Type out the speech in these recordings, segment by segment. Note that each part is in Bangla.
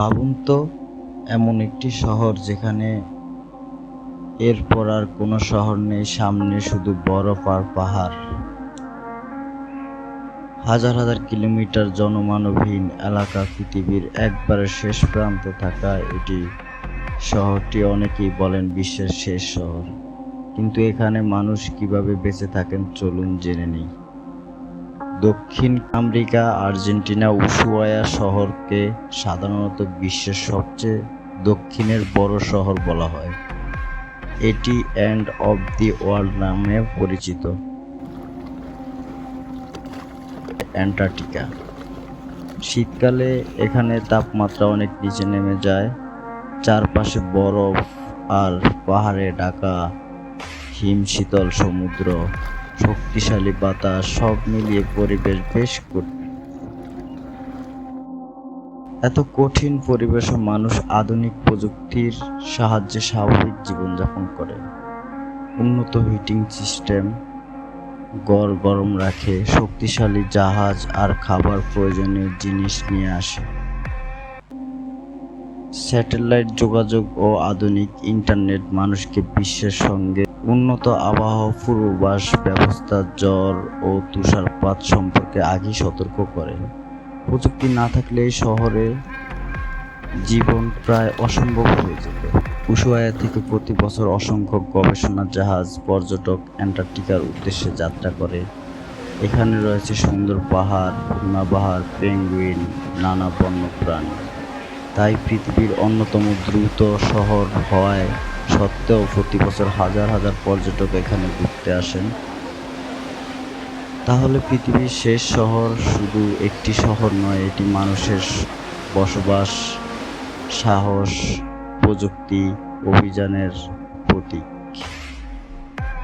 ভাবুন তো, এমন একটি শহর যেখানে এরপর আর কোনো শহর নেই, সামনে শুধু বরফ আর পাহাড়। হাজার হাজার কিলোমিটার জনমানবহীন এলাকা, পৃথিবীর একবারে শেষ প্রান্তে থাকা শহরটি অনেকেই বলেন বিশ্বের শেষ শহর। কিন্তু এখানে মানুষ কিভাবে বেঁচে থাকেন চলুন জেনে নিই। দক্ষিণ আমেরিকা আর্জেন্টিনা উশুয়ায়া শহরকে সাধারণত বিশ্বের সবচেয়ে দক্ষিণের বড় শহর বলা হয়। এটি এন্ড অফ দি ওয়ার্ল্ড নামে পরিচিত। অ্যান্টার্কটিকা। শীতকালে এখানে তাপমাত্রা অনেক নিচে নেমে যায়। চারপাশে বরফ আর পাহাড়ে ঢাকা হিমশীতল সমুদ্র, শক্তিশালী বাতাস, সব মিলিয়ে পরিবেশ বেশ কঠিন। এত কঠিন পরিবেশে মানুষ আধুনিক প্রযুক্তির সাহায্যে স্বাভাবিক জীবনযাপন করে। উন্নত হিটিং সিস্টেম, ঘর গরম রাখে, শক্তিশালী জাহাজ আর খাবার প্রয়োজনীয় জিনিস নিয়ে আসে। স্যাটেলাইট যোগাযোগ ও আধুনিক ইন্টারনেট মানুষকে বিশ্বের সঙ্গে উন্নত আবহাওয়া পূর্বাভাস ব্যবস্থা, ঝড় ও তুষারপাত সম্পর্কে আগেই সতর্ক করে। প্রযুক্তি না থাকলে এই শহরে জীবন প্রায় অসম্ভব হয়ে যেত। উশুয়ায়া থেকে প্রতি বছর অসংখ্য গবেষণা জাহাজ পর্যটক অ্যান্টার্কটিকার উদ্দেশ্যে যাত্রা করে। এখানে রয়েছে সুন্দর পাহাড়, হিমবাহ, পেঙ্গুইন, নানা বন্য প্রাণী। তাই পৃথিবীর অন্যতম দ্রুত শহর হওয়ায় সত্ত্বেও প্রতি বছর হাজার হাজার পর্যটক এখানে ঘুরতে আসেন। তাহলে পৃথিবীর শেষ শহর শুধু একটি শহর নয়, এটি মানুষের বসবাস, সাহস, প্রযুক্তি, অভিযানের প্রতীক।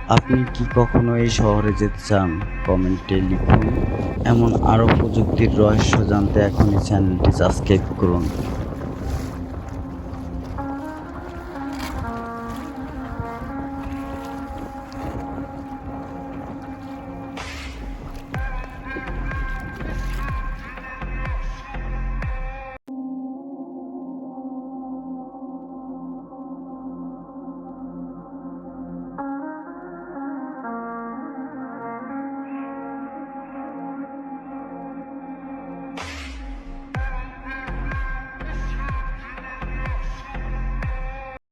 আপনি কি কখনো এই শহরে যেতে চান? কমেন্টে লিখুন। এমন আরও প্রযুক্তির রহস্য জানতে এখনই চ্যানেলটি সাবস্ক্রাইব করুন।